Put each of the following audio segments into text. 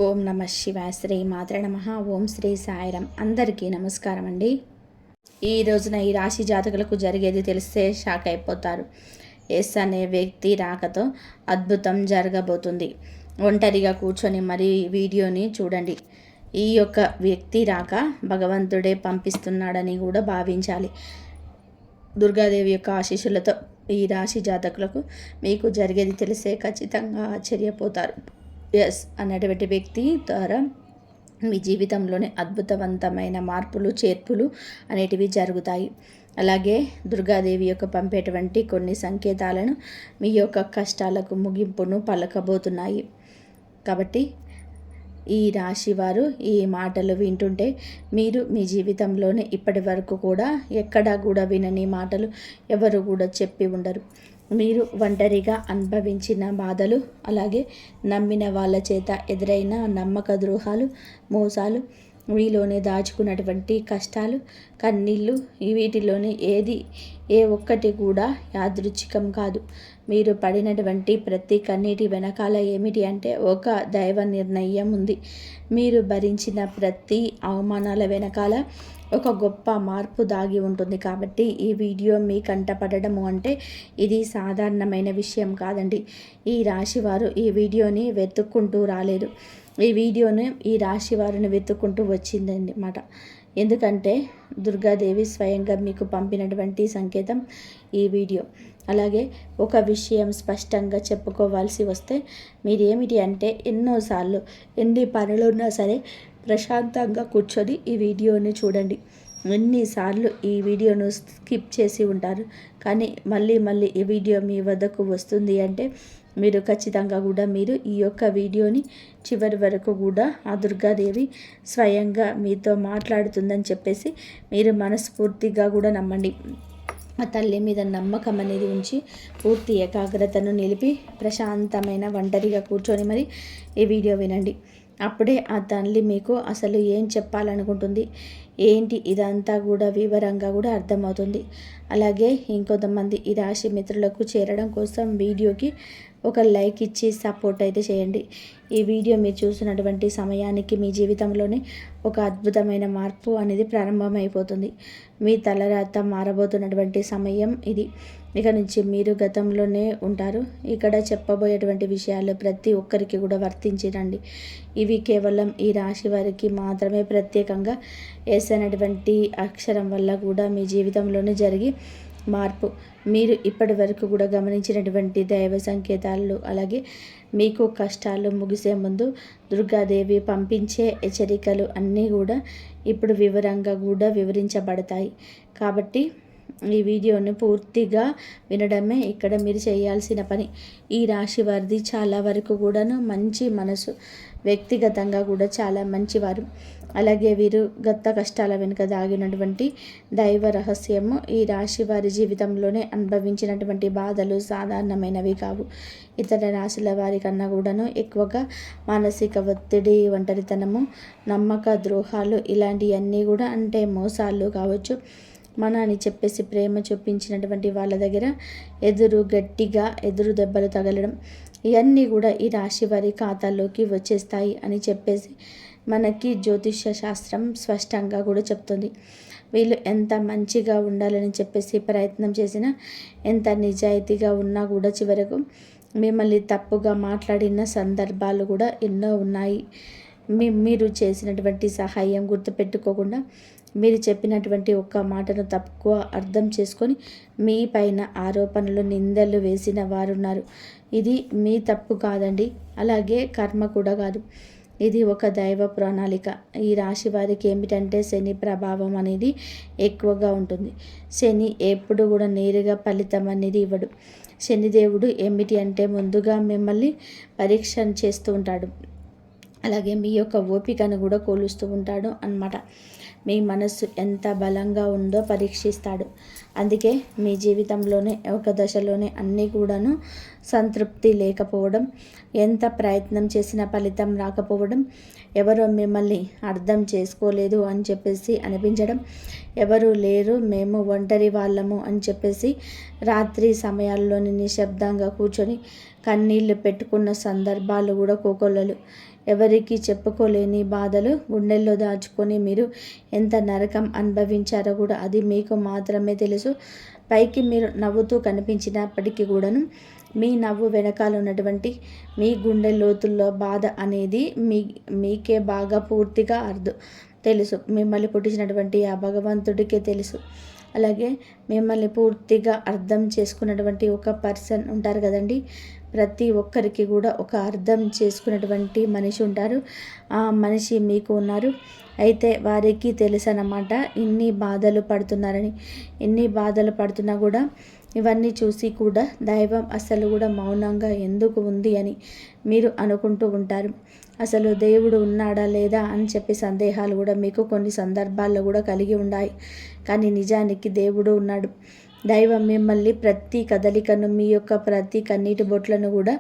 ఓం నమ శివాయ. శ్రీ మాత్రే నమ. ఓం శ్రీ సాయిరం. అందరికీ నమస్కారం అండి. ఈ రోజున ఈ రాశి జాతకులకు జరిగేది తెలిస్తే షాక్ అయిపోతారు. ఎస్ అనే వ్యక్తి రాకతో అద్భుతం జరగబోతుంది. ఒంటరిగా కూర్చొని మరి వీడియోని చూడండి. ఈ యొక్క వ్యక్తి రాక భగవంతుడే పంపిస్తున్నాడని కూడా భావించాలి. దుర్గాదేవి యొక్క ఆశీస్సులతో ఈ రాశి జాతకులకు మీకు జరిగేది తెలిసే ఖచ్చితంగా ఆశ్చర్యపోతారు. ఎస్ అన్నటువంటి వ్యక్తి ద్వారా మీ జీవితంలోనే అద్భుతవంతమైన మార్పులు చేర్పులు అనేటివి జరుగుతాయి. అలాగే దుర్గాదేవి యొక్క పంపేటువంటి కొన్ని సంకేతాలను మీ యొక్క కష్టాలకు ముగింపును పలకబోతున్నాయి. కాబట్టి ఈ రాశి వారు ఈ మాటలు వింటుంటే మీరు మీ జీవితంలోనే ఇప్పటి వరకు కూడా ఎక్కడా కూడా వినని మాటలు ఎవరు కూడా చెప్పి ఉండరు. మీరు ఒంటరిగా అనుభవించిన బాధలు, అలాగే నమ్మిన వాళ్ళ చేత ఎదురైన నమ్మక ద్రోహాలు, మోసాలు, మీలోనే దాచుకున్నటువంటి కష్టాలు, కన్నీళ్ళు, వీటిలోని ఏ ఒక్కటి కూడా యాదృచ్ఛికం కాదు. మీరు పడినటువంటి ప్రతి కన్నీటి వెనకాల ఏమిటి అంటే ఒక దైవ నిర్ణయం ఉంది. మీరు భరించిన ప్రతి అవమానాల వెనకాల ఒక గొప్ప మార్పు దాగి ఉంటుంది. కాబట్టి ఈ వీడియో మీ కంటపడము అంటే ఇది సాధారణమైన విషయం కాదండి. ఈ రాశి వారు ఈ వీడియోని వెతుక్కుంటూ రాలేదు. ఈ వీడియోని ఈ రాశి వారిని వెతుక్కుంటూ వచ్చిందన్నమాట. ఎందుకంటే దుర్గాదేవి స్వయంగా మీకు పంపినటువంటి సంకేతం ఈ వీడియో. అలాగే ఒక విషయం స్పష్టంగా చెప్పుకోవాల్సి వస్తే మీరు ఏమిటి అంటే ఎన్నోసార్లు ఎన్ని పనులున్నా సరే ప్రశాంతంగా కూర్చొని ఈ వీడియోని చూడండి. ఎన్నిసార్లు ఈ వీడియోను స్కిప్ చేసి ఉంటారు, కానీ మళ్ళీ ఈ వీడియో మీ వద్దకు వస్తుంది అంటే మీరు ఖచ్చితంగా కూడా మీరు ఈ యొక్క వీడియోని చివరి వరకు కూడా ఆ దుర్గాదేవి స్వయంగా మీతో మాట్లాడుతుందని చెప్పేసి మీరు మనస్ఫూర్తిగా కూడా నమ్మండి. ఆ తల్లి మీద నమ్మకం అనేది ఉంచి పూర్తి ఏకాగ్రతను నిలిపి ప్రశాంతమైన ఒంటరిగా కూర్చొని మరి ఈ వీడియో వినండి. అప్పుడే ఆ తల్లి మీకు అసలు ఏం చెప్పాలనుకుంటుంది ఏంటి ఇదంతా కూడా వివరంగా కూడా అర్థమవుతుంది. అలాగే ఇంకొంతమంది ఈ రాశి మిత్రులకు చేరడం కోసం వీడియోకి ఒక లైక్ ఇచ్చి సపోర్ట్ అయితే చేయండి. ఈ వీడియో మీరు చూసినటువంటి సమయానికి మీ జీవితంలోనే ఒక అద్భుతమైన మార్పు అనేది ప్రారంభమైపోతుంది. మీ తలరాత మారబోతున్నటువంటి సమయం ఇది. ఇక నుంచి మీరు గతంలోనే ఉంటారు. ఇక్కడ చెప్పబోయేటువంటి విషయాలు ప్రతి ఒక్కరికి కూడా వర్తించిరండి. ఇవి కేవలం ఈ రాశి వారికి మాత్రమే ప్రత్యేకంగా ఎస్ అనేటువంటి అక్షరం వల్ల కూడా మీ జీవితంలోనే జరిగి మార్పు మీరు ఇప్పటి వరకు కూడా గమనించినటువంటి దైవ సంకేతాలు, అలాగే మీకు కష్టాలు ముగిసే ముందు దుర్గాదేవి పంపించే హెచ్చరికలు అన్నీ కూడా ఇప్పుడు వివరంగా కూడా వివరించబడతాయి. కాబట్టి ఈ వీడియోని పూర్తిగా వినడమే ఇక్కడ మీరు చేయాల్సిన పని. ఈ రాశి వారిది చాలా వరకు కూడాను మంచి మనసు, వ్యక్తిగతంగా కూడా చాలా మంచివారు. అలాగే వీరు గత కష్టాల వెనుక దాగినటువంటి దైవ రహస్యము ఈ రాశి వారి జీవితంలోనే అనుభవించినటువంటి బాధలు సాధారణమైనవి కావు. ఇతర రాశుల వారి కన్నా కూడాను ఎక్కువగా మానసిక ఒత్తిడి, ఒంటరితనము, నమ్మక ద్రోహాలు ఇలాంటివన్నీ కూడా అంటే మోసాలు కావచ్చు, అని చెప్పేసి ప్రేమ చూపించినటువంటి వాళ్ళ దగ్గర గట్టిగా ఎదురు దెబ్బలు తగలడం, ఇవన్నీ కూడా ఈ రాశి వారి ఖాతాల్లోకి వచ్చేస్తాయి అని చెప్పేసి మనకి జ్యోతిష్య శాస్త్రం స్పష్టంగా కూడా చెప్తుంది. వీళ్ళు ఎంత మంచిగా ఉండాలని చెప్పేసి ప్రయత్నం చేసినా, ఎంత నిజాయితీగా ఉన్నా కూడా చివరకు మిమ్మల్ని తప్పుగా మాట్లాడిన సందర్భాలు కూడా ఎన్నో ఉన్నాయి. మీరు చేసినటువంటి సహాయం గుర్తుపెట్టుకోకుండా మీరు చెప్పినటువంటి ఒక్క మాటను తక్కువ అర్థం చేసుకొని మీ పైన ఆరోపణలు, నిందలు వేసిన వారున్నారు. ఇది మీ తప్పు కాదండి, అలాగే కర్మ కూడా కాదు. ఇది ఒక దైవ ప్రణాళిక. ఈ రాశి వారికి ఏమిటంటే శని ప్రభావం అనేది ఎక్కువగా ఉంటుంది. శని ఎప్పుడు కూడా నేరుగా ఫలితం అనేది ఇవ్వడు. శనిదేవుడు ఏమిటి అంటే ముందుగా మిమ్మల్ని పరీక్ష చేస్తూ ఉంటాడు. అలాగే మీ యొక్క ఓపికను కూడా కొలుస్తూ ఉంటాడు అన్నమాట. మీ మనస్సు ఎంత బలంగా ఉందో పరీక్షిస్తాడు. అందుకే మీ జీవితంలోనే ఒక దశలోనే అన్నీ కూడాను సంతృప్తి లేకపోవడం, ఎంత ప్రయత్నం చేసినా ఫలితం రాకపోవడం, ఎవరో మిమ్మల్ని అర్థం చేసుకోలేదు అని చెప్పేసి అనిపించడం, ఎవరు లేరు మేము ఒంటరి వాళ్ళము అని చెప్పేసి రాత్రి సమయాల్లోని నిశ్శబ్దంగా కూర్చొని కన్నీళ్లు పెట్టుకున్న సందర్భాలు కూడా కోకొల్లలు. ఎవరికి చెప్పుకోలేని బాధలు గుండెల్లో దాచుకొని మీరు ఎంత నరకం అనుభవించారో కూడా అది మీకు మాత్రమే తెలుసు. పైకి మీరు నవ్వుతూ కనిపించినప్పటికీ కూడాను మీ నవ్వు వెనకాల ఉన్నటువంటి మీ గుండె లోతుల్లో బాధ అనేది మీకే బాగా పూర్తిగా తెలుసు. మిమ్మల్ని పుట్టించినటువంటి ఆ భగవంతుడికే తెలుసు. అలాగే మిమ్మల్ని పూర్తిగా అర్థం చేసుకున్నటువంటి ఒక పర్సన్ ఉంటారు కదండి. ప్రతి ఒక్కరికి కూడా ఒక అర్థం చేసుకున్నటువంటి మనిషి ఉంటారు. ఆ మనిషి మీకు ఉన్నారు. అయితే వారికి తెలుసు అన్నమాట ఇన్ని బాధలు పడుతున్నారని. ఇన్ని బాధలు పడుతున్నా కూడా ఇవన్నీ చూసి కూడా దైవం అసలు కూడా మౌనంగా ఎందుకు ఉంది అని మీరు అనుకుంటూ ఉంటారు. అసలు దేవుడు ఉన్నాడా లేదా అని చెప్పి సందేహాలు కూడా మీకు కొన్ని సందర్భాల్లో కూడా కలిగి ఉన్నాయి. కానీ నిజానికి దేవుడు ఉన్నాడు. దైవం మిమ్మల్ని ప్రతి కదలికను, మీ యొక్క ప్రతి కన్నీటి బొట్లను కూడా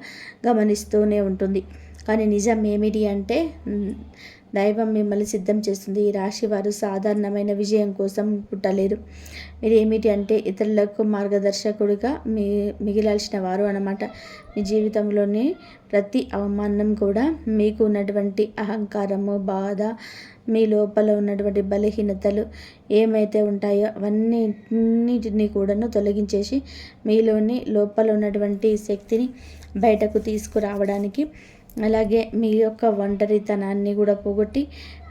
గమనిస్తూనే ఉంటుంది. కానీ నిజం ఏమిటి అంటే దైవం మిమ్మల్ని సిద్ధం చేస్తుంది. ఈ రాశి వారు సాధారణమైన విజయం కోసం పుట్టలేరు. మీరు ఏమిటి అంటే ఇతరులకు మార్గదర్శకుడిగా మిగిలాల్సిన వారు అన్నమాట. మీ జీవితంలోని ప్రతి అవమానం కూడా మీకు ఉన్నటువంటి అహంకారము, బాధ, మీ లోపల ఉన్నటువంటి బలహీనతలు ఏమైతే ఉంటాయో అవన్నిటిని కూడాను తొలగించేసి మీలోని లోపల ఉన్నటువంటి శక్తిని బయటకు తీసుకురావడానికి, అలాగే మీ యొక్క ఒంటరితనాన్ని కూడా పోగొట్టి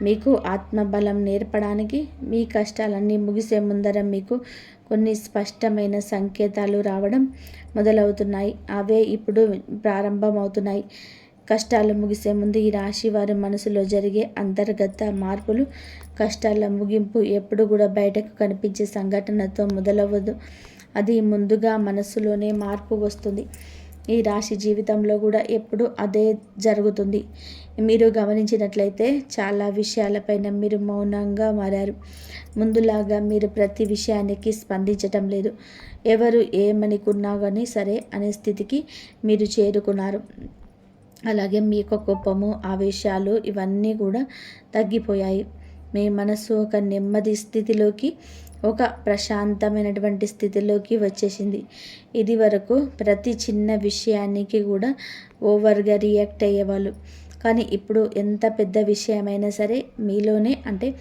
మీకు ఆత్మబలం నేర్పడానికి, మీ కష్టాలన్నీ ముగిసే ముందర మీకు కొన్ని స్పష్టమైన సంకేతాలు రావడం మొదలవుతున్నాయి. అవే ఇప్పుడు ప్రారంభమవుతున్నాయి. కష్టాలు ముగిసే ముందు ఈ రాశి వారి మనసులో జరిగే అంతర్గత మార్పులు, కష్టాల ముగింపు ఎప్పుడు కూడా బయటకు కనిపించే సంఘటనతో మొదలవ్వదు. అది ముందుగా మనసులోనే మార్పు వస్తుంది. ఈ రాశి జీవితంలో కూడా ఎప్పుడు అదే జరుగుతుంది. మీరు గమనించినట్లయితే చాలా విషయాలపైన మీరు మౌనంగా మారారు. ముందులాగా మీరు ప్రతి విషయానికి స్పందించటం లేదు. ఎవరు ఏమనుకున్నా కానీ సరే అనే స్థితికి మీరు చేరుకున్నారు. అలాగే మీ యొక్క కోపము, ఆవేశాలు ఇవన్నీ కూడా తగ్గిపోయాయి. మీ మనసు ఒక నెమ్మది స్థితిలోకి, ఒక ప్రశాంతమైనటువంటి స్థితిలోకి వచ్చేసింది. ఇది వరకు ప్రతి చిన్న విషయానికి కూడా ఓవర్గా రియాక్ట్ అయ్యేవాళ్ళు. కానీ ఇప్పుడు ఎంత పెద్ద విషయమైనా సరే మీలోనే అంటే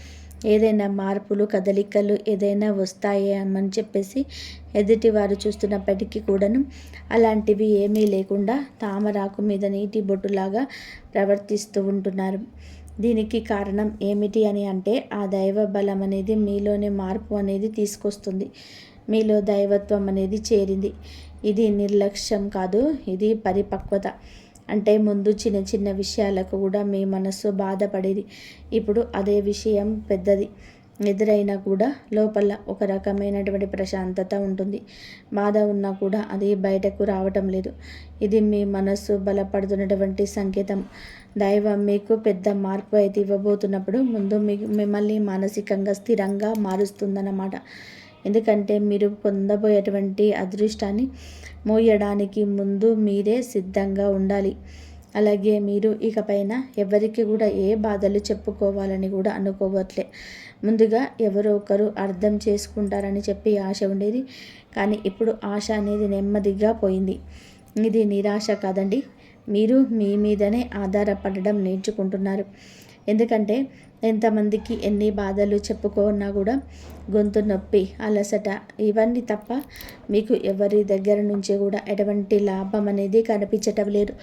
ఏదైనా మార్పులు, కదలికలు ఏదైనా వస్తాయేమని చెప్పేసి ఎదుటి వారు చూస్తున్నప్పటికీ కూడాను అలాంటివి ఏమీ లేకుండా తామరాకు మీద నీటి బొట్టులాగా ప్రవర్తిస్తూ ఉంటున్నారు. దీనికి కారణం ఏమిటి అని అంటే ఆ దైవ బలం అనేది మీలోనే మార్పు అనేది తీసుకొస్తుంది. మీలో దైవత్వం అనేది చేరింది. ఇది నిర్లక్ష్యం కాదు, ఇది పరిపక్వత. అంటే ముందు చిన్న చిన్న విషయాలకు కూడా మీ మనస్సు బాధపడేది. ఇప్పుడు అదే విషయం పెద్దది ఎదురైనా కూడా లోపల ఒక రకమైనటువంటి ప్రశాంతత ఉంటుంది. బాధ ఉన్నా కూడా అది బయటకు రావటం లేదు. ఇది మీ మనస్సు బలపడుతున్నటువంటి సంకేతం. దైవం మీకు పెద్ద మార్పు అయితే ఇవ్వబోతున్నప్పుడు ముందు మిమ్మల్ని మానసికంగా స్థిరంగా మారుస్తుందన్నమాట. ఎందుకంటే మీరు పొందబోయేటువంటి అదృష్టాన్ని మోయడానికి ముందు మీరే సిద్ధంగా ఉండాలి. అలాగే మీరు ఇకపైన ఎవరికి కూడా ఏ బాధలు చెప్పుకోవాలని కూడా అనుకోవట్లే. ముందుగా ఎవరో ఒకరు అర్థం చేసుకుంటారని చెప్పి ఆశ ఉండేది. కానీ ఇప్పుడు ఆశ అనేది నెమ్మదిగా పోయింది. ఇది నిరాశ కాదండి. మీరు మీ మీదనే ఆధారపడడం నేర్చుకుంటున్నారు. ఎందుకంటే ఎంతమందికి ఎన్ని బాధలు చెప్పుకున్నా కూడా గొంతు నొప్పి, అలసట ఇవన్నీ తప్ప మీకు ఎవరి దగ్గర నుంచి కూడా ఎటువంటి లాభం అనేది కనిపించటం లేదు.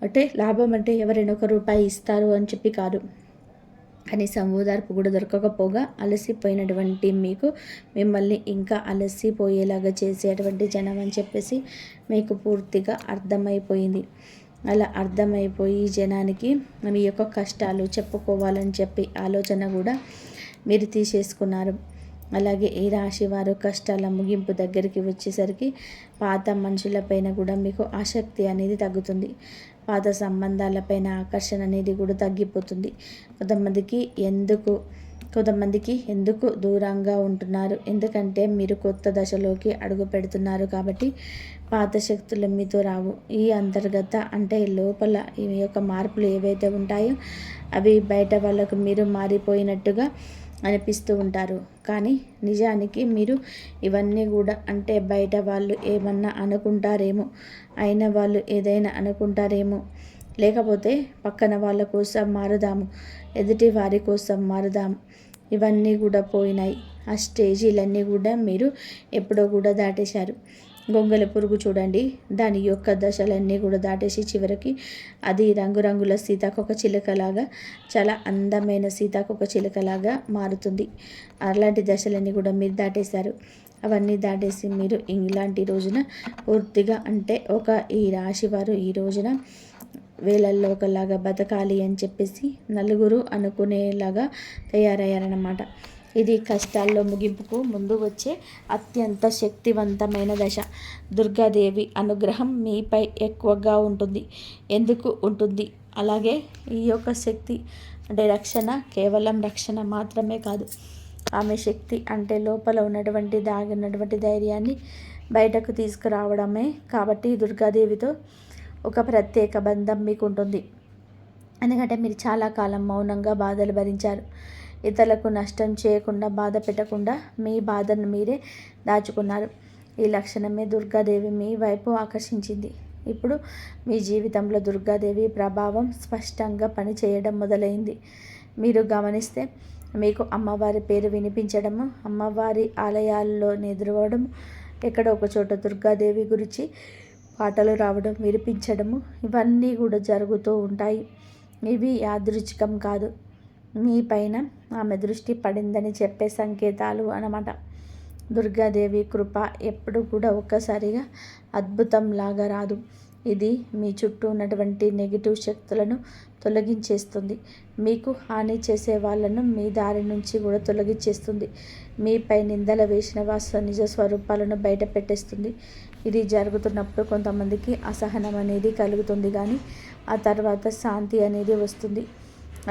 అంటే లాభం అంటే ఎవరైనా ఒక రూపాయి ఇస్తారు అని చెప్పి కాదు. కనీసం ఓదార్పు కూడా దొరకకపోగా అలసిపోయినటువంటి మీకు మిమ్మల్ని ఇంకా అలసిపోయేలాగా చేసేటువంటి జనం అని చెప్పేసి మీకు పూర్తిగా అర్థమైపోయింది. అలా అర్థమైపోయి జనానికి మీ యొక్క కష్టాలు చెప్పుకోవాలని చెప్పి ఆలోచన కూడా మీరు తీసేసుకున్నారు. అలాగే ఈ రాశి వారు కష్టాల ముగింపు దగ్గరికి వచ్చేసరికి పాత మనుషులపైన కూడా మీకు ఆసక్తి అనేది తగ్గుతుంది. పాత సంబంధాలపైన ఆకర్షణ అనేది కూడా తగ్గిపోతుంది. కొంతమందికి ఎందుకు దూరంగా ఉంటున్నారు? ఎందుకంటే మీరు కొత్త దశలోకి అడుగు పెడుతున్నారు కాబట్టి పాత శక్తులు మీతో రావు. ఈ అంతర్గత అంటే లోపల ఈ యొక్క మార్పులు ఏవైతే ఉంటాయో అవి బయట వాళ్ళకు మీరు మారిపోయినట్టుగా అనిపిస్తూ ఉంటారు. కానీ నిజానికి మీరు ఇవన్నీ కూడా అంటే బయట వాళ్ళు ఏమన్నా అనుకుంటారేమో, అయిన వాళ్ళు ఏదైనా అనుకుంటారేమో, లేకపోతే పక్కన వాళ్ళ కోసం మారుదాము, ఎదుటి వారి కోసం మారుదాము, ఇవన్నీ కూడా పోయినాయి. ఆ స్టేజీలన్నీ కూడా మీరు ఎప్పుడో కూడా దాటేశారు. గొంగళి పురుగు చూడండి, దాని యొక్క దశలన్నీ కూడా దాటేసి చివరికి అది రంగురంగుల సీతాకొక చిలుకలాగా, చాలా అందమైన సీతాకొక చిలుకలాగా మారుతుంది. అలాంటి దశలన్నీ కూడా మీరు దాటేశారు. అవన్నీ దాటేసి మీరు ఇలాంటి రోజున పూర్తిగా అంటే ఈ రాశి వారు ఈ రోజున వేలల్లో ఒకలాగా బతకాలి అని చెప్పేసి నలుగురు అనుకునేలాగా తయారయ్యారన్నమాట. ఇది కష్టాల్లో ముగింపుకు ముందు వచ్చే అత్యంత శక్తివంతమైన దశ. దుర్గాదేవి అనుగ్రహం మీపై ఎక్కువగా ఉంటుంది. ఎందుకు ఉంటుంది? అలాగే ఈ యొక్క శక్తి అంటే రక్షణ కేవలం రక్షణ మాత్రమే కాదు. ఆమె శక్తి అంటే లోపల ఉన్నటువంటి దాగినటువంటి ధైర్యాన్ని బయటకు తీసుకురావడమే. కాబట్టి దుర్గాదేవితో ఒక ప్రత్యేక బంధం మీకు ఉంటుంది. ఎందుకంటే మీరు చాలా కాలం మౌనంగా బాధలు భరించారు. ఇతరులకు నష్టం చేయకుండా, బాధ పెట్టకుండా మీ బాధను మీరే దాచుకున్నారు. ఈ లక్షణమే దుర్గాదేవి మీ వైపు ఆకర్షించింది. ఇప్పుడు మీ జీవితంలో దుర్గాదేవి ప్రభావం స్పష్టంగా పనిచేయడం మొదలైంది. మీరు గమనిస్తే మీకు అమ్మవారి పేరు వినిపించడము, అమ్మవారి ఆలయాల్లో ఎదురవడము, ఎక్కడో ఒక చోట దుర్గాదేవి గురించి పాటలు రావడం, వినిపించడము, ఇవన్నీ కూడా జరుగుతూ ఉంటాయి. ఇవి యాదృచ్ఛికం కాదు, మీ పైన ఆమె దృష్టి పడిందని చెప్పే సంకేతాలు అన్నమాట. దుర్గాదేవి కృప ఎప్పుడు కూడా ఒక్కసారిగా అద్భుతంలాగా రాదు. ఇది మీ చుట్టూ ఉన్నటువంటి నెగిటివ్ శక్తులను తొలగించేస్తుంది. మీకు హాని చేసే వాళ్ళను మీ దారి నుంచి కూడా తొలగించేస్తుంది. మీపై నిందలు వేసిన నిజ స్వరూపాలను బయట పెట్టేస్తుంది. ఇది జరుగుతున్నప్పుడు కొంతమందికి అసహనం అనేది కలుగుతుంది, కానీ ఆ తర్వాత శాంతి అనేది వస్తుంది.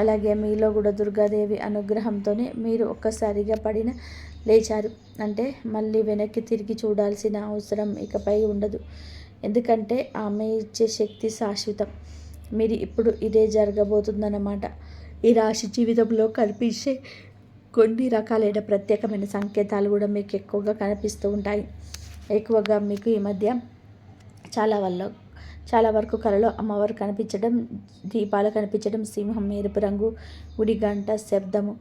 అలాగే మీలో కూడా దుర్గాదేవి అనుగ్రహంతోనే మీరు ఒక్కసారిగా లేచారు అంటే మళ్ళీ వెనక్కి తిరిగి చూడాల్సిన అవసరం ఇకపై ఉండదు. ఎందుకంటే ఆమె ఇచ్చే శక్తి శాశ్వతం. మీరు ఇప్పుడు ఇదే జరగబోతుందన్నమాట. ఈ రాశి జీవితంలో కనిపించే కొన్ని రకాలైన ప్రత్యేకమైన సంకేతాలు కూడా మీకు ఎక్కువగా కనిపిస్తూ ఉంటాయి. ఎక్కువగా మీకు ఈ మధ్య చాలా వరకు కళలో అమ్మవారు కనిపించడం, దీపాలు కనిపించడం, సింహం, ఎరుపు రంగు, గుడి గంట శబ్దము,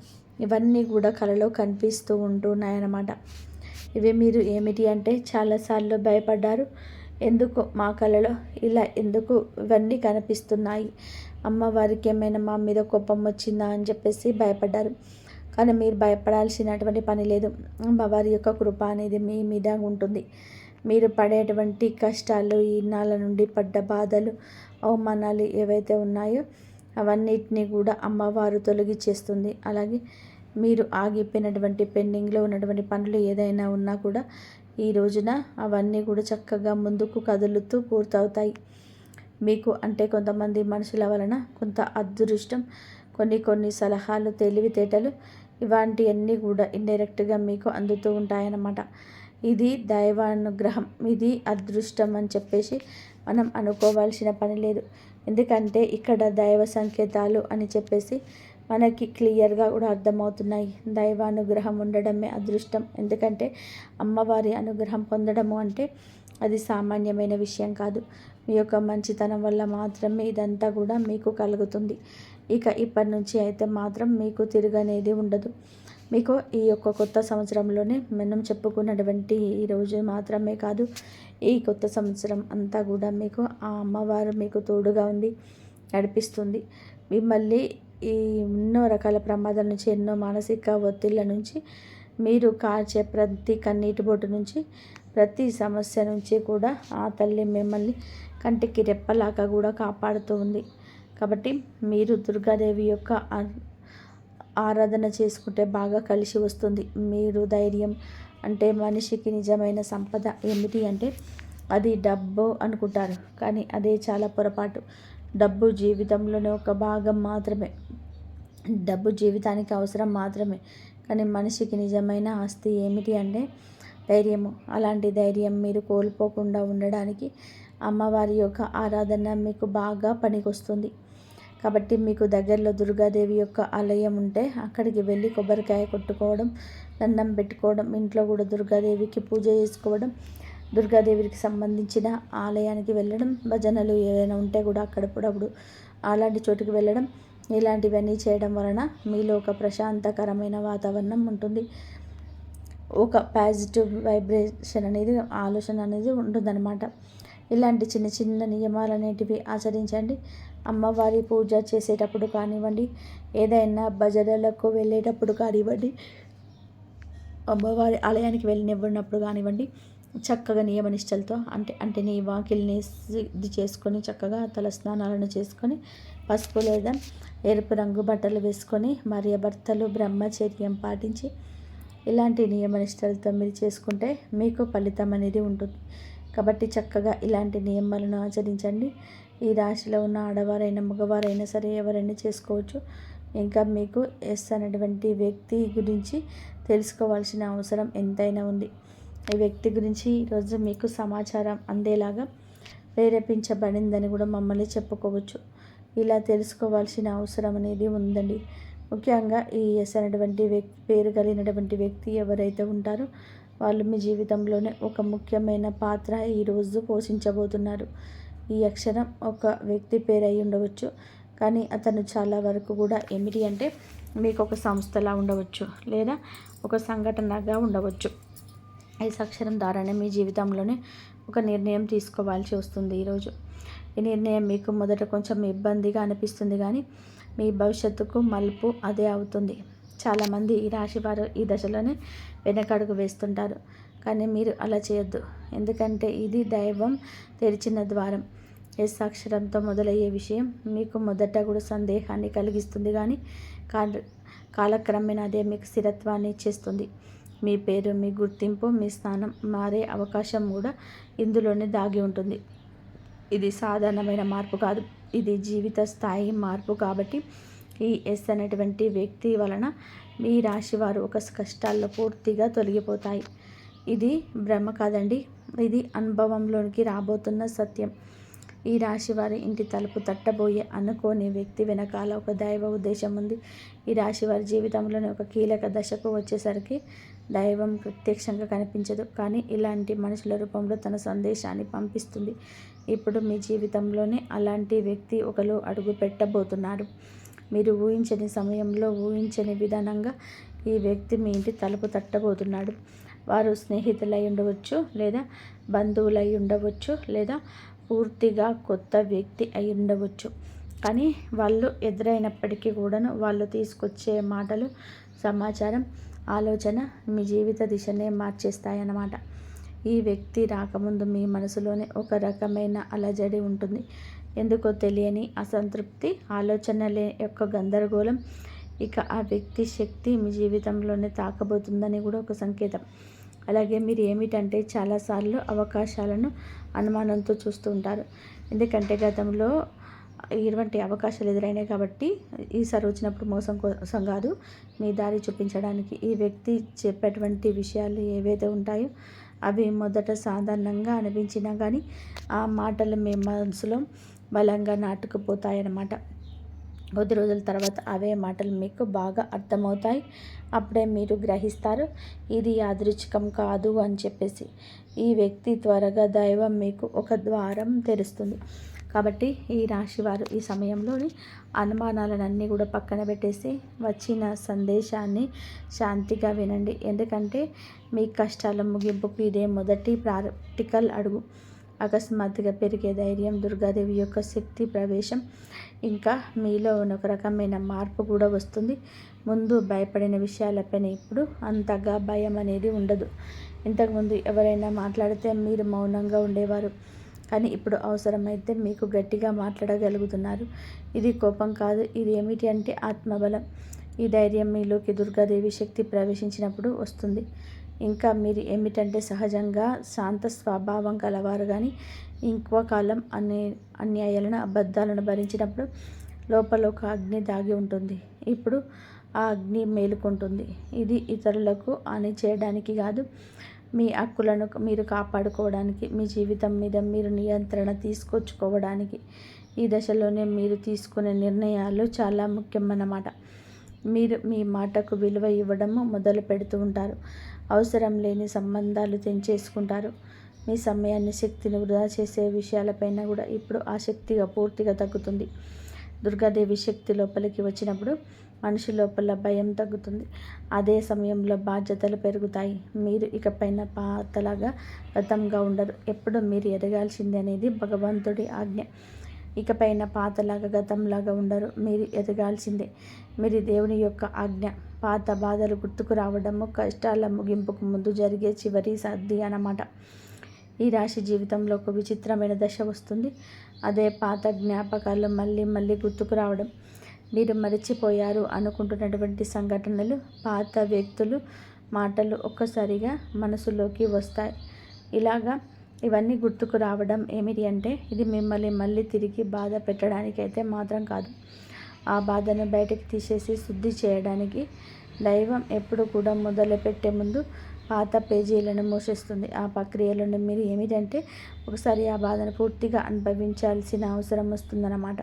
ఇవన్నీ కూడా కళలో కనిపిస్తూ ఉంటున్నాయన్నమాట. ఇవి మీరు ఏమిటి అంటే చాలాసార్లు భయపడ్డారు. ఎందుకు మా కళలో ఇలా ఎందుకు ఇవన్నీ కనిపిస్తున్నాయి, అమ్మవారికి ఏమైనా మా మీద కోపం వచ్చిందా అని చెప్పేసి భయపడ్డారు. కానీ మీరు భయపడాల్సినటువంటి పని లేదు. అమ్మవారి యొక్క కృప అనేది మీ మీద ఉంటుంది. మీరు పడేటువంటి కష్టాలు, ఈ నాళ్ళ నుండి పడ్డ బాధలు, అవమానాలు ఏవైతే ఉన్నాయో అవన్నిటినీ కూడా అమ్మవారు తొలగించేస్తుంది. అలాగే మీరు ఆగిపోయినటువంటి పెండింగ్లో ఉన్నటువంటి పనులు ఏదైనా ఉన్నా కూడా ఈ రోజున అవన్నీ కూడా చక్కగా ముందుకు కదులుతూ పూర్తవుతాయి. మీకు అంటే కొంతమంది మనుషుల వలన కొంత అదృష్టం, కొన్ని సలహాలు, తెలివితేటలు, ఇలాంటివన్నీ కూడా ఇండైరెక్ట్గా మీకు అందుతూ ఉంటాయన్నమాట. ఇది దైవానుగ్రహం, ఇది అదృష్టం అని చెప్పేసి మనం అనుకోవాల్సిన పని లేదు. ఎందుకంటే ఇక్కడ దైవ సంకేతాలు అని చెప్పేసి మనకి క్లియర్గా కూడా అర్థమవుతున్నాయి. దైవానుగ్రహం ఉండడమే అదృష్టం. ఎందుకంటే అమ్మవారి అనుగ్రహం పొందడము అంటే అది సామాన్యమైన విషయం కాదు. మీ యొక్క మంచితనం వల్ల మాత్రమే ఇదంతా కూడా మీకు కలుగుతుంది. ఇప్పటి నుంచి అయితే మాత్రం మీకు తిరగనేది ఉండదు. మీకు ఈ యొక్క కొత్త సంవత్సరంలోనే మనం చెప్పుకున్నటువంటి ఈ రోజు మాత్రమే కాదు, ఈ కొత్త సంవత్సరం అంతా కూడా మీకు ఆ అమ్మవారు మీకు తోడుగా ఉంది, నడిపిస్తుంది. మిమ్మల్ని ఈ ఎన్నో రకాల ప్రమాదాల నుంచి, ఎన్నో మానసిక ఒత్తిళ్ళ నుంచి, మీరు కార్చే ప్రతి కన్నీటి బొట్టు నుంచి, ప్రతి సమస్య నుంచి కూడా ఆ తల్లి మిమ్మల్ని కంటికి రెప్పలాగా కూడా కాపాడుతూ ఉంది. కాబట్టి మీరు దుర్గాదేవి యొక్క ఆరాధన చేసుకుంటే బాగా కలిసి వస్తుంది. మీరు ధైర్యం అంటే మనిషికి నిజమైన సంపద ఏమిటి అంటే అది డబ్బు అనుకుంటారు, కానీ అదే చాలా పొరపాటు. డబ్బు జీవితంలోనే ఒక భాగం మాత్రమే, డబ్బు జీవితానికి అవసరం మాత్రమే. కానీ మనిషికి నిజమైన ఆస్తి ఏమిటి అంటే ధైర్యము. అలాంటి ధైర్యం మీరు కోల్పోకుండా ఉండడానికి అమ్మవారి యొక్క ఆరాధన మీకు బాగా పనికొస్తుంది. కాబట్టి మీకు దగ్గరలో దుర్గాదేవి యొక్క ఆలయం ఉంటే అక్కడికి వెళ్ళి కొబ్బరికాయ కొట్టుకోవడం, దండం పెట్టుకోవడం, ఇంట్లో కూడా దుర్గాదేవికి పూజ చేసుకోవడం, దుర్గాదేవికి సంబంధించిన ఆలయానికి వెళ్ళడం, భజనలు ఏవైనా ఉంటే కూడా అక్కడప్పుడప్పుడు అలాంటి చోటుకి వెళ్ళడం, ఇలాంటివన్నీ చేయడం వలన మీలో ఒక ప్రశాంతకరమైన వాతావరణం ఉంటుంది. ఒక పాజిటివ్ వైబ్రేషన్ అనేది, ఆలోచన అనేది ఉంటుందన్నమాట. ఇలాంటి చిన్న చిన్న నియమాలు అనేటివి ఆచరించండి. అమ్మవారి పూజ చేసేటప్పుడు కానివ్వండి, ఏదైనా భజనలకు వెళ్ళేటప్పుడు కానివ్వండి, అమ్మవారి ఆలయానికి వెళ్ళినప్పుడు కానివ్వండి, చక్కగా నియమనిష్టలతో అంటే నీ వాకిల్ని శుద్ధి చేసుకొని చక్కగా తల స్నానాలను చేసుకొని పసుపు లేదా ఎరుపు రంగు బట్టలు వేసుకొని భార్యాభర్తలు బ్రహ్మచర్యం పాటించి ఇలాంటి నియమనిష్టలతో మీరు చేసుకుంటే మీకు ఫలితం అనేది ఉంటుంది. కాబట్టి చక్కగా ఇలాంటి నియమాలను ఆచరించండి. ఈ రాశిలో ఉన్న ఆడవారైనా మగవారైనా సరే ఎవరైనా చేసుకోవచ్చు. ఇంకా మీకు ఎస్ అనేటువంటి వ్యక్తి గురించి తెలుసుకోవాల్సిన అవసరం ఎంతైనా ఉంది. ఈ వ్యక్తి గురించి ఈరోజు మీకు సమాచారం అందేలాగా ప్రేరేపించబడిందని కూడా మమ్మల్ని చెప్పుకోవచ్చు. ఇలా తెలుసుకోవాల్సిన అవసరం అనేది ఉందండి. ముఖ్యంగా ఈ ఎస్ అనేటువంటి వ్యక్తి, పేరు కలిగినటువంటి వ్యక్తి ఎవరైతే ఉంటారో వాళ్ళు మీ జీవితంలోనే ఒక ముఖ్యమైన పాత్ర ఈరోజు పోషించబోతున్నారు. ఈ అక్షరం ఒక వ్యక్తి పేరు అయి ఉండవచ్చు, కానీ అతను చాలా వరకు కూడా ఏమిటి అంటే మీకు ఒక సంస్థలా ఉండవచ్చు, లేదా ఒక సంఘటనగా ఉండవచ్చు. ఈ అక్షరం ద్వారానే మీ జీవితంలోనే ఒక నిర్ణయం తీసుకోవాల్సి వస్తుంది. ఈరోజు ఈ నిర్ణయం మీకు మొదట కొంచెం ఇబ్బందిగా అనిపిస్తుంది, కానీ మీ భవిష్యత్తుకు మలుపు అదే అవుతుంది. చాలామంది ఈ రాశి వారు ఈ దశలోనే వెనకడుగు వేస్తుంటారు, కానీ మీరు అలా చేయొద్దు. ఎందుకంటే ఇది దైవం తెరిచిన ద్వారం. ఎస్ అక్షరంతో మొదలయ్యే విషయం మీకు మొదట కూడా సందేహాన్ని కలిగిస్తుంది, కానీ కాలక్రమేణా అదే మీకు స్థిరత్వాన్ని ఇచ్చేస్తుంది. మీ పేరు, మీ గుర్తింపు, మీ స్థానం మారే అవకాశం కూడా ఇందులోనే దాగి ఉంటుంది. ఇది సాధారణమైన మార్పు కాదు, ఇది జీవిత స్థాయి మార్పు. కాబట్టి ఈ ఎస్ అనేటువంటి వ్యక్తి వలన మీ రాశి వారు ఒక కష్టాల్లో పూర్తిగా తొలగిపోతాయి. ఇది భ్రమ కాదండి, ఇది అనుభవంలోనికి రాబోతున్న సత్యం. ఈ రాశి వారి ఇంటి తలుపు తట్టబోయే అనుకోని వ్యక్తి వెనకాల ఒక దైవ ఉద్దేశం ఉంది. ఈ రాశి వారి జీవితంలోని ఒక కీలక దశకు వచ్చేసరికి దైవం ప్రత్యక్షంగా కనిపించదు, కానీ ఇలాంటి మనుషుల రూపంలో తన సందేశాన్ని పంపిస్తుంది. ఇప్పుడు మీ జీవితంలోనే అలాంటి వ్యక్తి ఒకరు అడుగు పెట్టబోతున్నారు. మీరు ఊహించని సమయంలో, ఊహించని విధానంగా ఈ వ్యక్తి మీ ఇంటి తలుపు తట్టబోతున్నాడు. వారు స్నేహితులై ఉండవచ్చు, లేదా బంధువులై ఉండవచ్చు, లేదా పూర్తిగా కొత్త వ్యక్తి అయి ఉండవచ్చు. కానీ వాళ్ళు ఎదురైనప్పటికీ కూడాను వాళ్ళు తీసుకొచ్చే మాటలు, సమాచారం, ఆలోచన మీ జీవిత దిశనే మార్చేస్తాయన్నమాట. ఈ వ్యక్తి రాకముందు మీ మనసులోనే ఒక రకమైన అలజడి ఉంటుంది. ఎందుకో తెలియని అసంతృప్తి, ఆలోచనల యొక్క గందరగోళం. ఇక ఆ వ్యక్తి శక్తి మీ జీవితంలోనే తాకబోతుందని కూడా ఒక సంకేతం. అలాగే మీరు ఏమిటంటే చాలాసార్లు అవకాశాలను అనుమానంతో చూస్తూ ఉంటారు. ఎందుకంటే గతంలో ఇటువంటి అవకాశాలు ఎదురైనాయి కాబట్టి ఈసారి వచ్చినప్పుడు మోసం కోసం కాదు, మీ దారి చూపించడానికి. ఈ వ్యక్తి చెప్పేటువంటి విషయాలు ఏవైతే ఉంటాయో అవి మొదట సాధారణంగా అనిపించినా కానీ ఆ మాటలు మీ మనసులో బలంగా నాటుకుపోతాయన్నమాట. కొద్ది రోజుల తర్వాత అవే మాటలు మీకు బాగా అర్థమవుతాయి. అప్పుడే మీరు గ్రహిస్తారు ఇది యాదృచ్ఛికం కాదు అని చెప్పేసి. ఈ వ్యక్తి త్వరగా దైవం మీకు ఒక ద్వారం తెరుస్తుంది. కాబట్టి ఈ రాశివారు ఈ సమయంలోని అనుమానాలన్నీ కూడా పక్కన పెట్టేసి వచ్చిన సందేశాన్ని శాంతిగా వినండి. ఎందుకంటే మీ కష్టాల ముగింపుకు ఇదే మొదటి ప్రాక్టికల్ అడుగు. అకస్మాత్తుగా పెరిగే ధైర్యం, దుర్గాదేవి యొక్క శక్తి ప్రవేశం, ఇంకా మీలో ఒక రకమైన మార్పు కూడా వస్తుంది. ముందు భయపడిన విషయాలపైన ఇప్పుడు అంతగా భయం అనేది ఉండదు. ఇంతకుముందు ఎవరైనా మాట్లాడితే మీరు మౌనంగా ఉండేవారు, కానీ ఇప్పుడు అవసరమైతే మీకు గట్టిగా మాట్లాడగలుగుతున్నారు. ఇది కోపం కాదు, ఇది ఏమిటి అంటే ఆత్మబలం. ఈ ధైర్యం మీలోకి దుర్గాదేవి శక్తి ప్రవేశించినప్పుడు వస్తుంది. ఇంకా మీరు ఏమిటంటే సహజంగా శాంత స్వభావం కలవారు, కానీ ఇంకో కాలం అన్యాయాలను, అబద్ధాలను భరించినప్పుడు లోపల ఒక అగ్ని దాగి ఉంటుంది. ఇప్పుడు ఆ అగ్ని మేలుకుంటుంది. ఇది ఇతరులకు హాని చేయడానికి కాదు, మీ హక్కులను మీరు కాపాడుకోవడానికి, మీ జీవితం మీద మీరు నియంత్రణ తీసుకొచ్చుకోవడానికి. ఈ దశలోనే మీరు తీసుకునే నిర్ణయాలు చాలా ముఖ్యమన్నమాట. మీరు మీ మాటకు విలువ ఇవ్వడం మొదలు పెడుతూ ఉంటారు. అవసరం లేని సంబంధాలు తెంచేసుకుంటారు. మీ సమయాన్ని శక్తిని వృధా చేసే విషయాలపైన కూడా ఇప్పుడు ఆసక్తిగా పూర్తిగా తగ్గుతుంది. దుర్గాదేవి శక్తి లోపలికి వచ్చినప్పుడు మనిషి లోపల భయం తగ్గుతుంది. అదే సమయంలో బాధ్యతలు పెరుగుతాయి. మీరు ఇకపైన పాతలాగా గతంగా ఉండరు. ఎప్పుడు మీరు ఎదగాల్సింది అనేది భగవంతుడి ఆజ్ఞ. ఇకపైన పాతలాగా గతంలాగా ఉండరు. మీరు ఎదగాల్సిందే. మీరు దేవుని యొక్క ఆజ్ఞ. పాత బాధలు గుర్తుకు రావడము కష్టాల ముగింపుకు ముందు జరిగే చివరి సర్ది అన్నమాట. ఈ రాశి జీవితంలో ఒక విచిత్రమైన దశ వస్తుంది. అదే పాత జ్ఞాపకాలు మళ్ళీ మళ్ళీ గుర్తుకు రావడం. మీరు మరచిపోయారు అనుకుంటున్నటువంటి సంఘటనలు, పాత వ్యక్తులు, మాటలు ఒక్కసారిగా మనసులోకి వస్తాయి. ఇవన్నీ గుర్తుకు రావడం ఏమిటి అంటే, ఇది మిమ్మల్ని మళ్ళీ తిరిగి బాధ పెట్టడానికైతే మాత్రం కాదు. ఆ బాధను బయటకు తీసేసి శుద్ధి చేయడానికి దైవం ఎప్పుడు కూడా మొదలుపెట్టే ముందు పాత పేజీలను మూసేస్తుంది. ఆ ప్రక్రియలోనే మీరు ఏమిటంటే ఒకసారి ఆ బాధను పూర్తిగా అనుభవించాల్సిన అవసరం వస్తుందన్నమాట.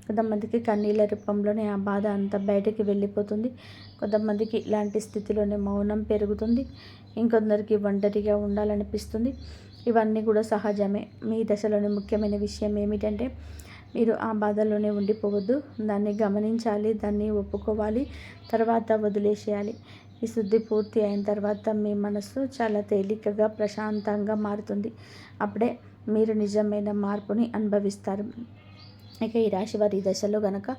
కొంతమందికి కన్నీళ్ళ రూపంలోనే ఆ బాధ అంతా బయటకి వెళ్ళిపోతుంది. కొంతమందికి ఇలాంటి స్థితిలోనే మౌనం పెరుగుతుంది. ఇంకొందరికి ఒంటరిగా ఉండాలనిపిస్తుంది. ఇవన్నీ కూడా సహజమే. మీ దశలోని ముఖ్యమైన విషయం ఏమిటంటే మీరు ఆ బాధలోనే ఉండిపోవద్దు. దాన్ని గమనించాలి, దాన్ని ఒప్పుకోవాలి, తర్వాత వదిలేసేయాలి. ఈ శుద్ధి పూర్తి అయిన తర్వాత మీ మనసు చాలా తేలికగా ప్రశాంతంగా మారుతుంది. అప్పుడే మీరు నిజమైన మార్పుని అనుభవిస్తారు. ఇక ఈ రాశి వారి దశలో గనక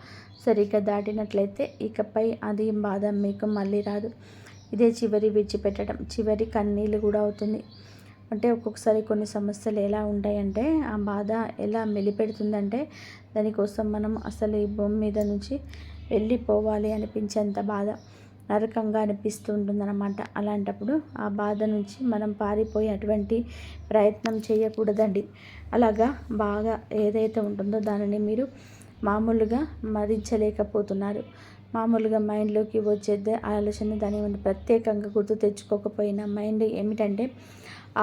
సరిగ్గా దాటినట్లయితే ఇకపై అది బాధ మీకు మళ్ళీ రాదు. ఇదే చివరి విడిచిపెట్టడం, చివరి కన్నీళ్ళు కూడా అవుతుంది. అంటే ఒక్కొక్కసారి కొన్ని సమస్యలు ఎలా ఉంటాయంటే ఆ బాధ ఎలా మెలిపెడుతుందంటే దానికోసం మనం అసలు ఈ భూమి మీద నుంచి వెళ్ళిపోవాలి అనిపించేంత బాధ నరకంగా అనిపిస్తూ ఉంటుందన్నమాట. అలాంటప్పుడు ఆ బాధ నుంచి మనం పారిపోయే అటువంటి ప్రయత్నం చేయకూడదండి. అలాగా బాగా ఏదైతే ఉంటుందో దానిని మీరు మామూలుగా మరించలేకపోతున్నారు. మామూలుగా మైండ్లోకి వచ్చేదే ఆలోచన, దాని ప్రత్యేకంగా గుర్తు తెచ్చుకోకపోయినా మైండ్ ఏమిటంటే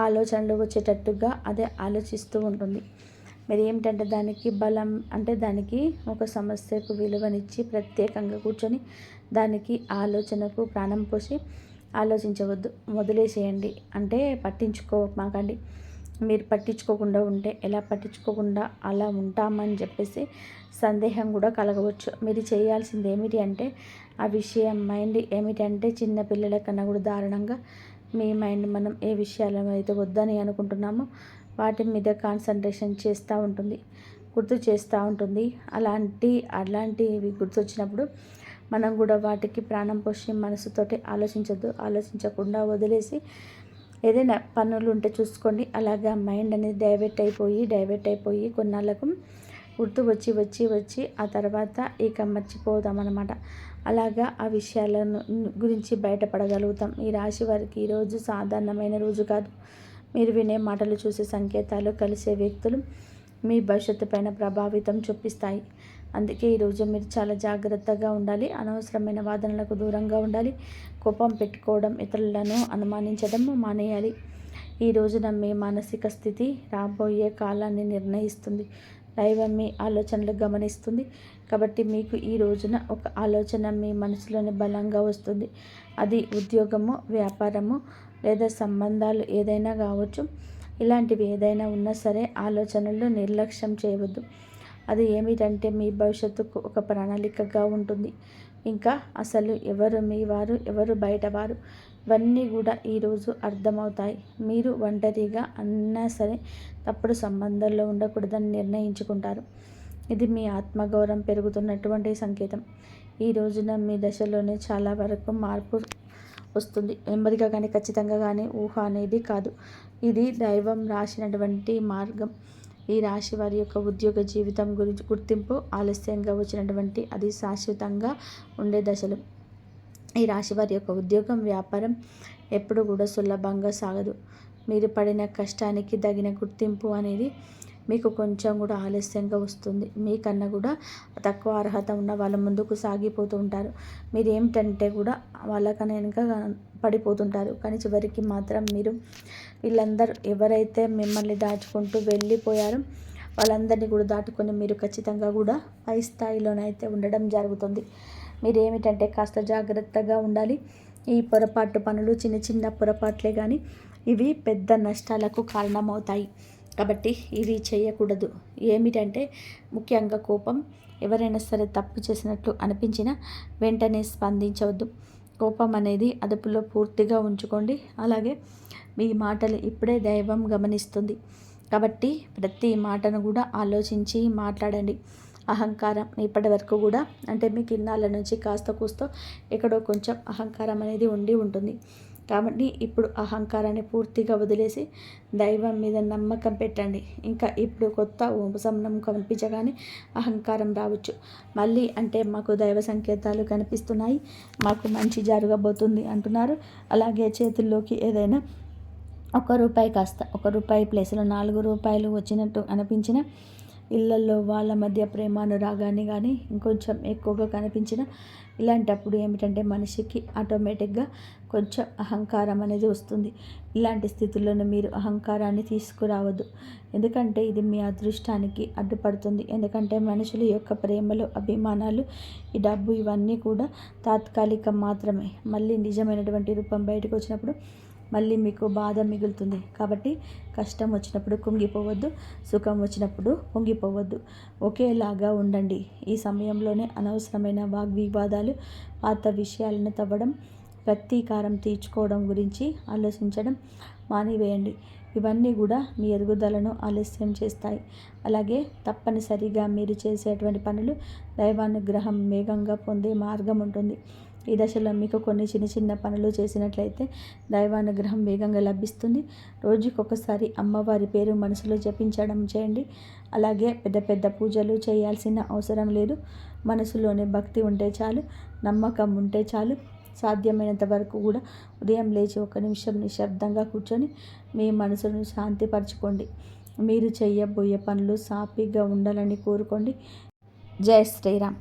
ఆలోచనలు వచ్చేటట్టుగా అదే ఆలోచిస్తూ ఉంటుంది. మరి ఏమిటంటే దానికి బలం అంటే దానికి ఒక సమస్యకు విలువనిచ్చి ప్రత్యేకంగా కూర్చొని దానికి ఆలోచనకు ప్రాణం పోసి ఆలోచించవద్దు, వదిలేసేయండి. అంటే పట్టించుకోమాకండి. మీరు పట్టించుకోకుండా ఉంటే ఎలా పట్టించుకోకుండా అలా ఉంటామని చెప్పేసి సందేహం కూడా కలగవచ్చు. మీరు చేయాల్సింది ఏమిటి అంటే ఆ విషయం మైండ్ ఏమిటంటే చిన్న పిల్లల కన్నా కూడా దారుణంగా మీ మైండ్ మనం ఏ విషయాలను అయితే వద్దని అనుకుంటున్నామో వాటి మీద కాన్సన్ట్రేషన్ చేస్తూ ఉంటుంది, గుర్తు చేస్తూ ఉంటుంది. అలాంటివి గుర్తొచ్చినప్పుడు మనం కూడా వాటికి ప్రాణం పోసి మనసుతోటి ఆలోచించకుండా వదిలేసి ఏదైనా పనులు ఉంటే చూసుకోండి. అలాగా మైండ్ అనేది డైవర్ట్ అయిపోయి కొన్నాళ్ళకు గుర్తు వచ్చి ఆ తర్వాత ఇక మర్చిపోదామన్నమాట. అలాగా ఆ విషయాలను గురించి బయటపడగలుగుతాం. ఈ రాశి వారికి ఈరోజు సాధారణమైన రోజు కాదు. మీరు వినే మాటలు, చూసే సంకేతాలు, కలిసే వ్యక్తులు మీ భవిష్యత్తు పైన ప్రభావితం చూపిస్తాయి. అందుకే ఈరోజు మీరు చాలా జాగ్రత్తగా ఉండాలి. అనవసరమైన వాదనలకు దూరంగా ఉండాలి. కోపం పెట్టుకోవడం, ఇతరులను అనుమానించడం మానేయాలి. ఈ రోజున మీ మానసిక స్థితి రాబోయే కాలాన్ని నిర్ణయిస్తుంది. దైవం మీ ఆలోచనలు గమనిస్తుంది. కాబట్టి మీకు ఈ రోజున ఒక ఆలోచన మీ మనసులోని బలంగా వస్తుంది. అది ఉద్యోగము, వ్యాపారము లేదా సంబంధాలు ఏదైనా కావచ్చు. ఇలాంటివి ఏదైనా ఉన్నా సరే ఆలోచనలు నిర్లక్ష్యం చేయవద్దు. అది ఏమిటంటే మీ భవిష్యత్తుకు ఒక ప్రణాళికగా ఉంటుంది. ఇంకా అసలు ఎవరు మీ వారు, ఎవరు బయటవారు, ఇవన్నీ కూడా ఈరోజు అర్థమవుతాయి. మీరు ఒంటరిగా అన్నా సరే తప్పుడు సంబంధాల్లో ఉండకూడదని నిర్ణయించుకుంటారు. ఇది మీ ఆత్మగౌరవం పెరుగుతున్నటువంటి సంకేతం. ఈ రోజున మీ దశలోనే చాలా వరకు మార్పు వస్తుంది. నెమ్మదిగా కానీ ఖచ్చితంగా కానీ ఊహ అనేది కాదు. ఇది దైవం రాసినటువంటి మార్గం. ఈ రాశి వారి యొక్క ఉద్యోగ జీవితం గురించి గుర్తింపు ఆలస్యంగా వచ్చినటువంటి అది శాశ్వతంగా ఉండే దశలు. ఈ రాశి వారి యొక్క ఉద్యోగం, వ్యాపారం ఎప్పుడు కూడా సులభంగా సాగదు. మీరు పడిన కష్టానికి తగిన గుర్తింపు అనేది మీకు కొంచెం కూడా ఆలస్యంగా వస్తుంది. మీకన్నా కూడా తక్కువ అర్హత ఉన్న వాళ్ళు ముందుకు సాగిపోతూ ఉంటారు. మీరు ఏమిటంటే కూడా వాళ్ళకన్నా వెనుక పడిపోతుంటారు. కానీ చివరికి మాత్రం మీరు వీళ్ళందరూ ఎవరైతే మిమ్మల్ని దాచుకుంటూ వెళ్ళిపోయారో వాళ్ళందరినీ కూడా దాటుకొని మీరు ఖచ్చితంగా కూడా పై స్థాయిలోనైతే ఉండడం జరుగుతుంది. మీరు ఏమిటంటే కాస్త జాగ్రత్తగా ఉండాలి. ఈ పొరపాటు పనులు చిన్న చిన్న పొరపాట్లే కానీ ఇవి పెద్ద నష్టాలకు కారణమవుతాయి. కాబట్టి ఇవి చేయకూడదు. ఏమిటంటే ముఖ్యంగా కోపం. ఎవరైనా సరే తప్పు చేసినట్లు అనిపించినా వెంటనే స్పందించవద్దు. కోపం అనేది అదుపులో పూర్తిగా ఉంచుకోండి. అలాగే మీ మాటలు ఇప్పుడే దైవం గమనిస్తుంది. కాబట్టి ప్రతి మాటను కూడా ఆలోచించి మాట్లాడండి. అహంకారం ఇప్పటి వరకు కూడా అంటే మీకు ఇన్నాళ్ళ నుంచి కాస్త కూస్తో ఎక్కడో కొంచెం అహంకారం అనేది ఉండి ఉంటుంది. కాబట్టి ఇప్పుడు అహంకారాన్ని పూర్తిగా వదిలేసి దైవం మీద నమ్మకం పెట్టండి. ఇంకా ఇప్పుడు కొత్త ఉపశమనం కనిపించగానే అహంకారం రావచ్చు. మళ్ళీ అంటే మాకు దైవ సంకేతాలు కనిపిస్తున్నాయి, మాకు మంచి జరగబోతుంది అంటున్నారు. అలాగే చేతుల్లోకి ఏదైనా ₹1 కాస్త ₹1 ప్లేస్లో ₹4 వచ్చినట్టు అనిపించిన, ఇళ్లల్లో వాళ్ళ మధ్య ప్రేమానురాగాన్ని కానీ ఇంకొంచెం ఎక్కువగా కనిపించిన, ఇలాంటప్పుడు ఏమిటంటే మనిషికి ఆటోమేటిక్గా కొంచెం అహంకారం అనేది వస్తుంది. ఇలాంటి స్థితుల్లోనే మీరు అహంకారాన్ని తీసుకురావద్దు. ఎందుకంటే ఇది మీ అదృష్టానికి అడ్డుపడుతుంది. ఎందుకంటే మనుషుల యొక్క ప్రేమలు, అభిమానాలు, ఈ డబ్బు ఇవన్నీ కూడా తాత్కాలికం మాత్రమే. మళ్ళీ నిజమైనటువంటి రూపం బయటకు వచ్చినప్పుడు మళ్ళీ మీకు బాధ మిగులుతుంది. కాబట్టి కష్టం వచ్చినప్పుడు కుంగిపోవద్దు, సుఖం వచ్చినప్పుడు పొంగిపోవద్దు. ఒకేలాగా ఉండండి. ఈ సమయంలోనే అనవసరమైన వాగ్వివాదాలు, పాత విషయాలను తవ్వడం, ప్రతీకారం తీర్చుకోవడం గురించి ఆలోచించడం మానివేయండి. ఇవన్నీ కూడా మీ ఎదుగుదలను ఆలస్యం చేస్తాయి. అలాగే తప్పనిసరిగా మీరు చేసేటువంటి పనులు దైవానుగ్రహం వేగంగా పొందే మార్గం ఉంటుంది. ఈ దశలో మీకు కొన్ని చిన్న చిన్న పనులు చేసినట్లయితే దైవానుగ్రహం వేగంగా లభిస్తుంది. రోజుకొకసారి అమ్మవారి పేరు మనసులో జపించడం చేయండి. అలాగే పెద్ద పెద్ద పూజలు చేయాల్సిన అవసరం లేదు. మనసులోనే భక్తి ఉంటే చాలు, నమ్మకం ఉంటే చాలు. సాధ్యమైనంత వరకు కూడా ఉదయం లేచి 1 నిమిషం నిశ్శబ్దంగా కూర్చొని మీ మనసును శాంతిపరచుకోండి. మీరు చేయబోయే పనులు సాఫీగా ఉండాలని కోరుకోండి. జై శ్రీరామ్.